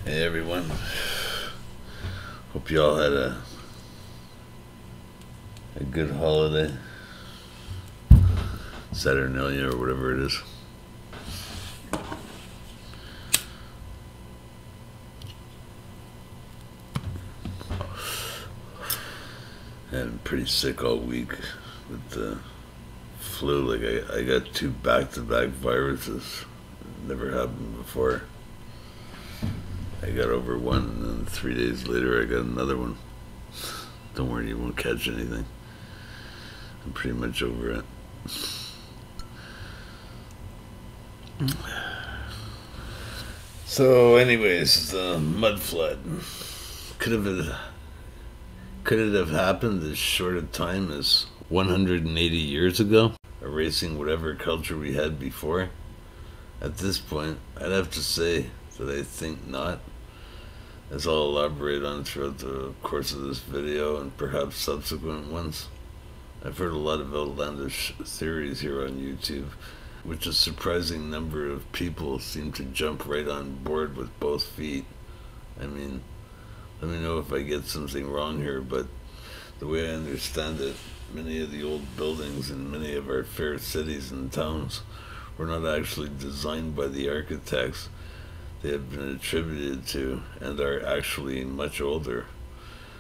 Hey everyone, hope you all had a good holiday, Saturnalia or whatever it is. I've been pretty sick all week with the flu. Like I got 2 back-to-back viruses. Never happened before. I got over one, and then 3 days later I got another one. Don't worry, you won't catch anything. I'm pretty much over it. So anyways, the mud flood. Could it have happened as short a time as 180 years ago, erasing whatever culture we had before? At this point, I'd have to say that I think not, as I'll elaborate on throughout the course of this video and perhaps subsequent ones. I've heard a lot of outlandish theories here on YouTube, which a surprising number of people seem to jump right on board with both feet. I mean, let me know if I get something wrong here, but the way I understand it, many of the old buildings in many of our fair cities and towns were not actually designed by the architects. They have been attributed to and are actually much older.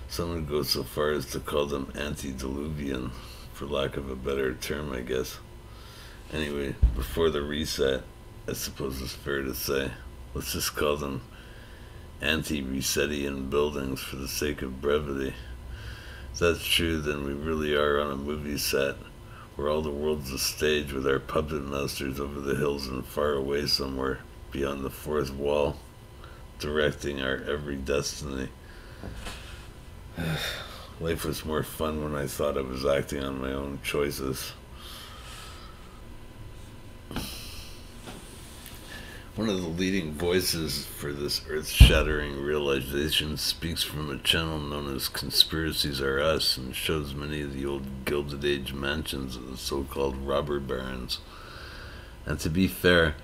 Some would go so far as to call them antediluvian, for lack of a better term, I guess. Anyway, before the reset, I suppose it's fair to say, let's just call them anti-resetian buildings for the sake of brevity. If that's true, then we really are on a movie set, where all the world's a stage with our puppet masters over the hills and far away somewhere beyond the fourth wall, directing our every destiny. Life was more fun when I thought I was acting on my own choices. One of the leading voices for this earth-shattering realization speaks from a channel known as Conspiracies Are Us and shows many of the old Gilded Age mansions of the so-called robber barons. And to be fair,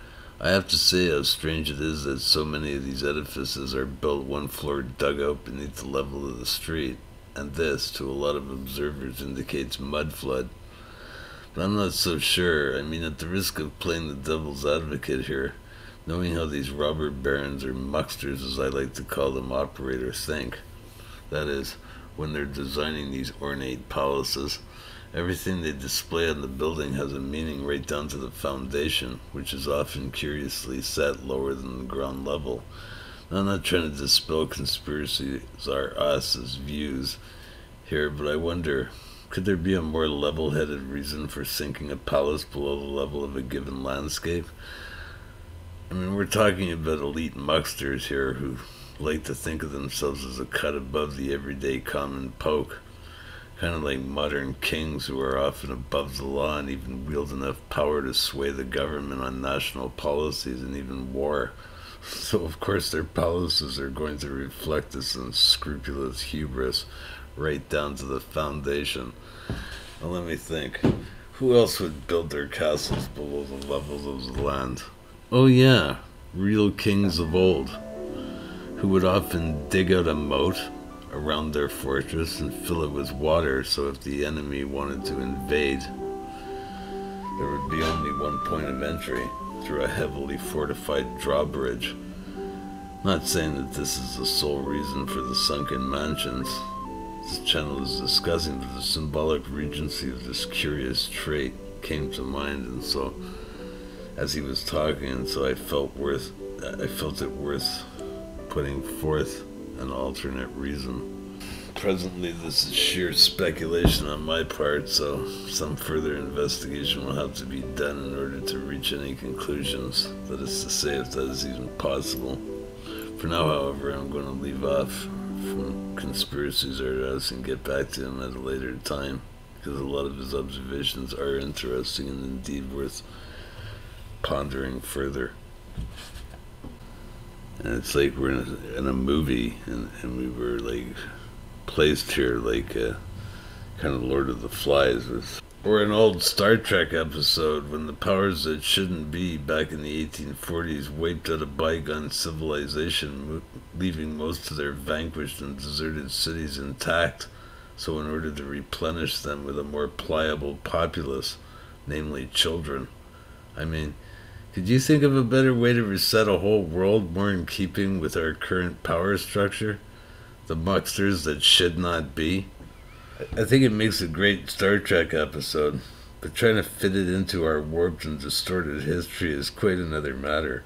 I have to say how strange it is that so many of these edifices are built one floor dug out beneath the level of the street, and this, to a lot of observers, indicates mud flood. But I'm not so sure. I mean, at the risk of playing the devil's advocate here, knowing how these robber barons, or mucksters as I like to call them, operate or think, that is, when they're designing these ornate palaces, everything they display on the building has a meaning right down to the foundation, which is often curiously set lower than the ground level. Now, I'm not trying to dispel Conspiracies Are Us's views here, but I wonder, could there be a more level-headed reason for sinking a palace below the level of a given landscape? I mean, we're talking about elite mucksters here who like to think of themselves as a cut above the everyday common poke. Kind of like modern kings who are often above the law and even wield enough power to sway the government on national policies and even war. So of course their palaces are going to reflect this unscrupulous hubris right down to the foundation. Now let me think. Who else would build their castles below the level of the land? Oh yeah, real kings of old, who would often dig out a moat around their fortress and fill it with water, so if the enemy wanted to invade, there would be only one point of entry, through a heavily fortified drawbridge. Not saying that this is the sole reason for the sunken mansions this channel is discussing, but the symbolic regency of this curious trait came to mind, and so as he was talking, and so I felt it worth putting forth an alternate reason. Presently, this is sheer speculation on my part, so some further investigation will have to be done in order to reach any conclusions. That is to say, if that is even possible. For now, however, I'm going to leave off from Conspiracies Are Us and get back to him at a later time, because a lot of his observations are interesting and indeed worth pondering further. And it's like we're in a movie, and we were like placed here like kind of Lord of the Flies, with Or an old Star Trek episode when the powers that shouldn't be back in the 1840s wiped out a bygone civilization, leaving most of their vanquished and deserted cities intact. So in order to replenish them with a more pliable populace, namely children. I mean, could you think of a better way to reset a whole world more in keeping with our current power structure? The mucksters that should not be? I think it makes a great Star Trek episode, but trying to fit it into our warped and distorted history is quite another matter.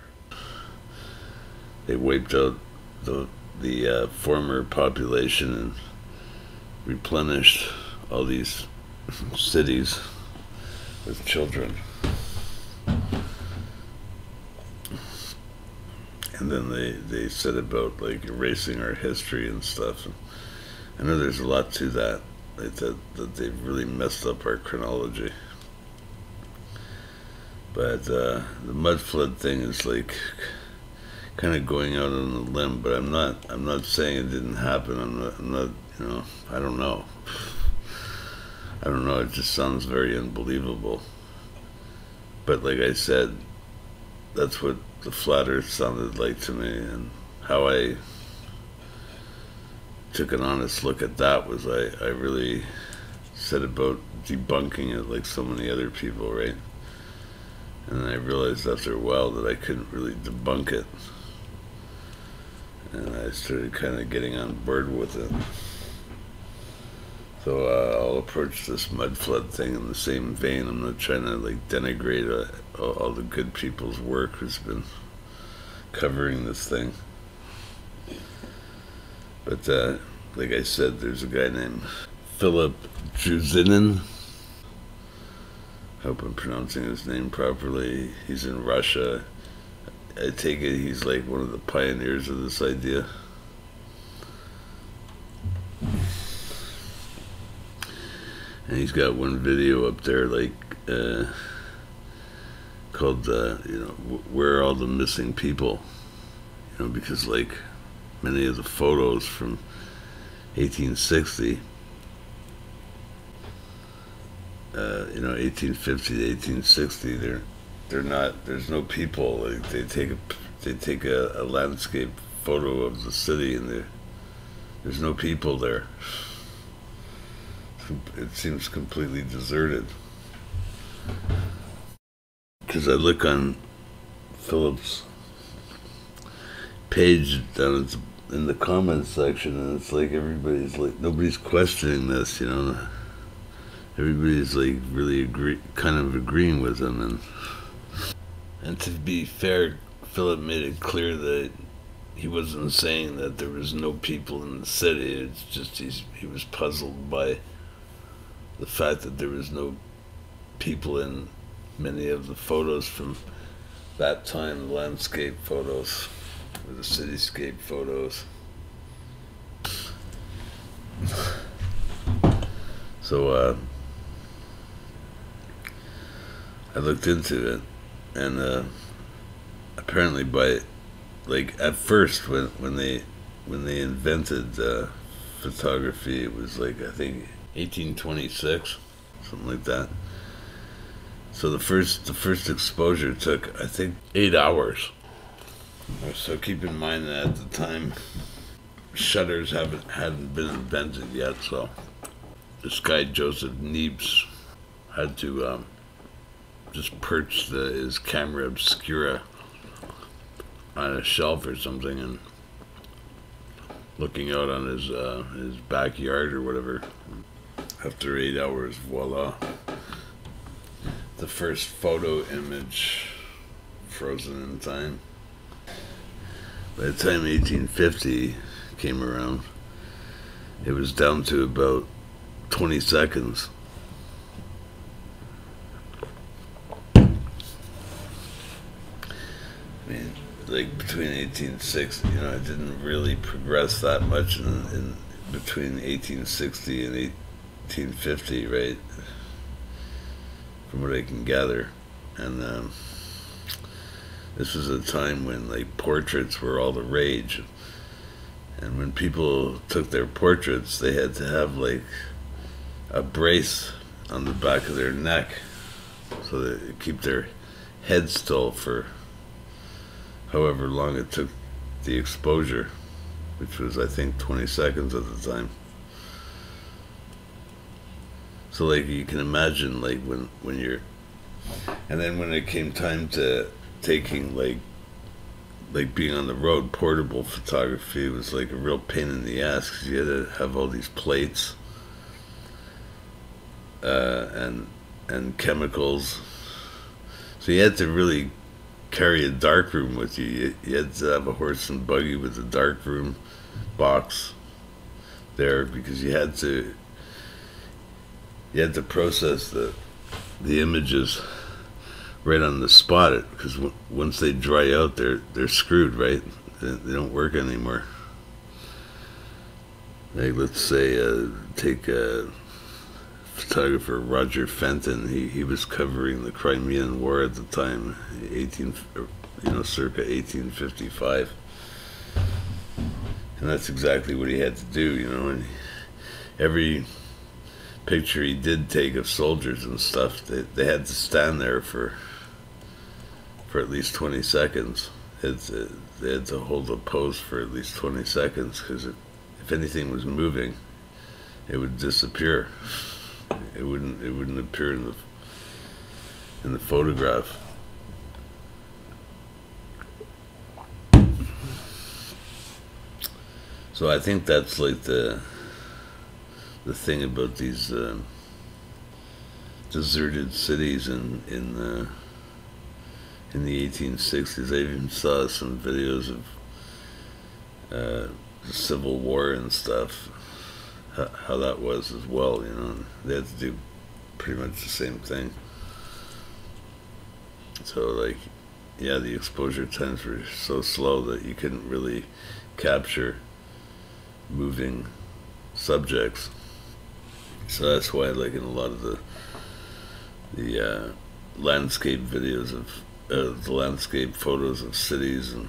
They wiped out the former population and replenished all these cities with children. And then they said about like erasing our history and stuff. And I know there's a lot to that. That they've really messed up our chronology. But the mud flood thing is like kind of going out on a limb. But I'm not saying it didn't happen. I'm not. You know. I don't know. I don't know. It just sounds very unbelievable. But like I said, that's what the flat Earth sounded like to me, and how I took an honest look at that was I really set about debunking it like so many other people, right? And then I realized after a while that I couldn't really debunk it. And I started kind of getting on board with it. So I'll approach this mud flood thing in the same vein. I'm not trying to like denigrate all the good people's work who's been covering this thing. But like I said, there's a guy named Philip Druzinin. I hope I'm pronouncing his name properly. He's in Russia. I take it he's like one of the pioneers of this idea. And he's got one video up there like called where are all the missing people? You know, because like many of the photos from 1860, 1850 to 1860, they're not. There's no people. Like they take a landscape photo of the city, and there's no people there. It seems completely deserted. Because I look on Philip's page down in the comments section, and it's like nobody's questioning this, you know. Everybody's like really kind of agreeing with him, and to be fair, Philip made it clear that he wasn't saying that there was no people in the city. It's just he was puzzled by the fact that there was no people in many of the photos from that time, landscape photos, or the cityscape photos. So I looked into it, and apparently by like at first when they invented photography, it was like I think 1826, something like that. So the first exposure took I think 8 hours. So keep in mind that at the time shutters hadn't been invented yet. So this guy Joseph Niepce had to just perch his camera obscura on a shelf or something and looking out on his backyard or whatever. After 8 hours, voila, the first photo image frozen in time. By the time 1850 came around, it was down to about 20 seconds. I mean, like between 1860, you know, it didn't really progress that much in between 1860 and 1850, right? From what I can gather. And this was a time when like portraits were all the rage, and when people took their portraits, they had to have like a brace on the back of their neck, so they keep their head still for however long it took the exposure, which was I think 20 seconds at the time. So like you can imagine like when you're, and then when it came time to taking like being on the road, portable photography was like a real pain in the ass because you had to have all these plates and chemicals. So you had to really carry a darkroom with you. You had to have a horse and buggy with a darkroom box there because you had to process the images right on the spot. Because once they dry out, they're screwed, right? They don't work anymore. Like let's say take photographer Roger Fenton. He was covering the Crimean War at the time, circa 1855, and that's exactly what he had to do, And every picture he did take of soldiers and stuff, they had to stand there for at least 20 seconds. They had to hold a pose for at least 20 seconds because if anything was moving, it would disappear. It wouldn't appear in the photograph. So I think that's like the thing about these deserted cities in the 1860s. I even saw some videos of the Civil War and stuff, how that was as well, They had to do pretty much the same thing. So like, yeah, the exposure times were so slow that you couldn't really capture moving subjects. So that's why, like in a lot of the landscape videos of the landscape photos of cities and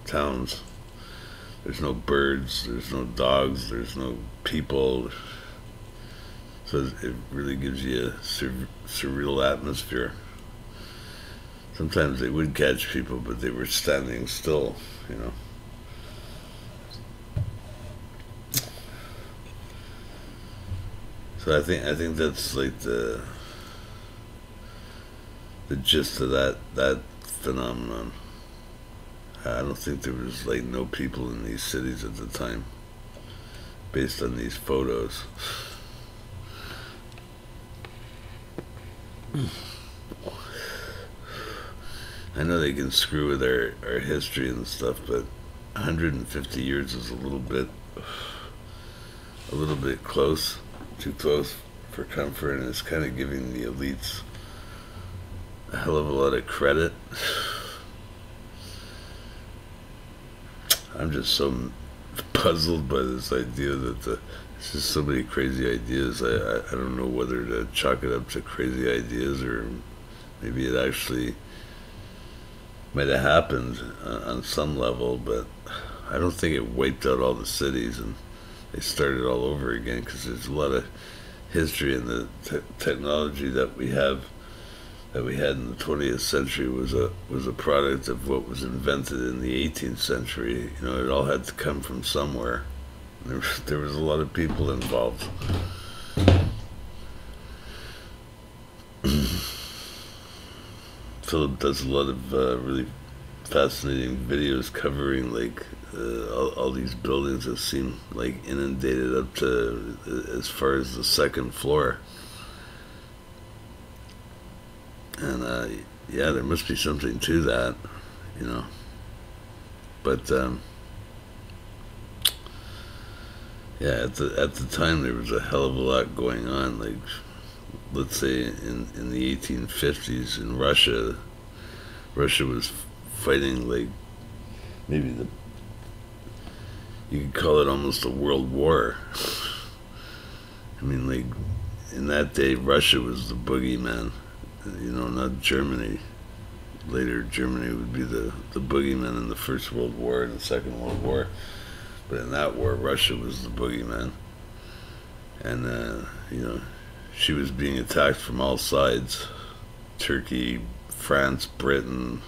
towns, there's no birds, there's no dogs, there's no people. So it really gives you a surreal atmosphere. Sometimes they would catch people, but they were standing still, So I think that's like the gist of that phenomenon. I don't think there was like no people in these cities at the time, based on these photos. I know they can screw with our history and stuff, but 150 years is a little bit close, too close for comfort, and it's kind of giving the elites a hell of a lot of credit. I'm just so puzzled by this idea that there's just so many crazy ideas. I don't know whether to chalk it up to crazy ideas or maybe it actually might have happened on some level, but I don't think it wiped out all the cities and they started all over again, because there's a lot of history, and the technology that we had in the 20th century was a product of what was invented in the 18th century. It all had to come from somewhere. There was a lot of people involved. Philip does a lot of really fascinating videos covering like all these buildings that seem like inundated up to as far as the second floor. And yeah, there must be something to that, But yeah, at the time there was a hell of a lot going on. Like, let's say in the 1850s in Russia was fighting like maybe you could call it almost a world war. I mean, like in that day, Russia was the boogeyman. Not Germany. Later, Germany would be the boogeyman in the First World War and the Second World War. But in that war, Russia was the boogeyman. And, she was being attacked from all sides. Turkey, France, Britain,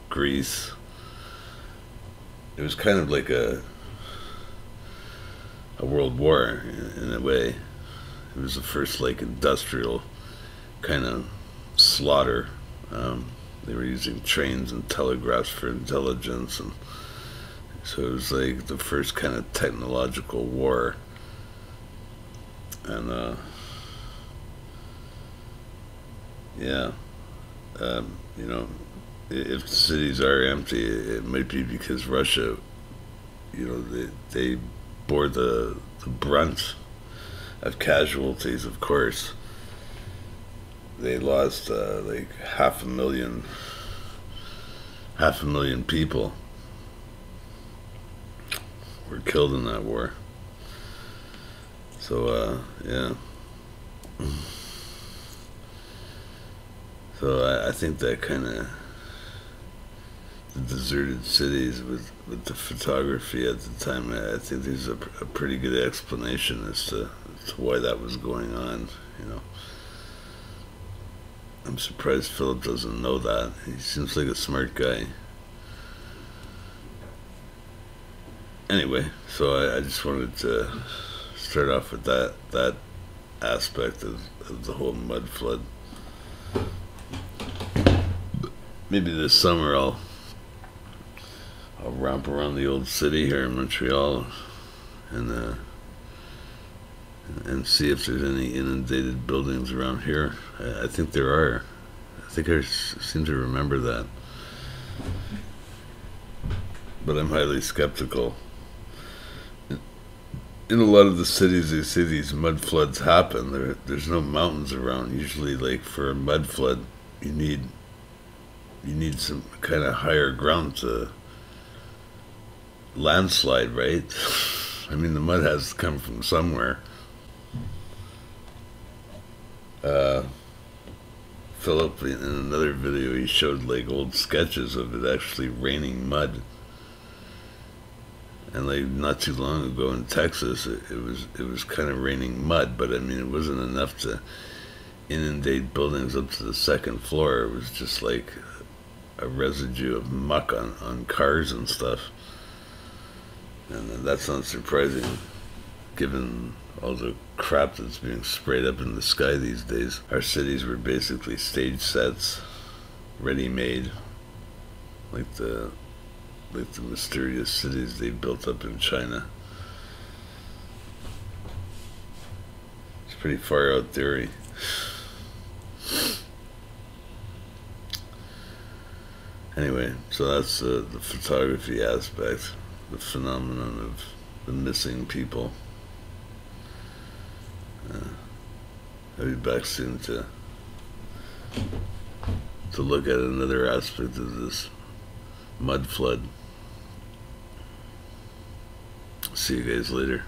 Greece. It was kind of like a world war in a way. It was the first like industrial kind of slaughter. They were using trains and telegraphs for intelligence, and so it was like the first kind of technological war. And yeah, you know, if cities are empty, it might be because Russia, you know, they bore the brunt of casualties. Of course, they lost like half a million people were killed in that war. So yeah. So I think that kind of the deserted cities with the photography at the time, I think there's a pretty good explanation as to why that was going on, you know. I'm surprised Philip doesn't know that. He seems like a smart guy. Anyway, so I just wanted to start off with that aspect of the whole mud flood. Maybe this summer I'll romp around the old city here in Montreal and see if there's any inundated buildings around here. I think there are. I think I seem to remember that. But I'm highly skeptical. In a lot of the cities, they say these mud floods happen. There's no mountains around. Usually, like for a mud flood, you need some kind of higher ground to landslide, right? I mean, the mud has to come from somewhere. Philip, in another video, he showed like old sketches of it actually raining mud. And like not too long ago in Texas, it was kind of raining mud, but I mean it wasn't enough to inundate buildings up to the second floor. It was just like a residue of muck on cars and stuff. And that's not surprising, given all the crap that's being sprayed up in the sky these days. Our cities were basically stage sets, ready-made, like the mysterious cities they built up in China. It's pretty far out theory. Anyway, so that's the photography aspect, the phenomenon of the missing people. I'll be back soon to look at another aspect of this mud flood. See you guys later.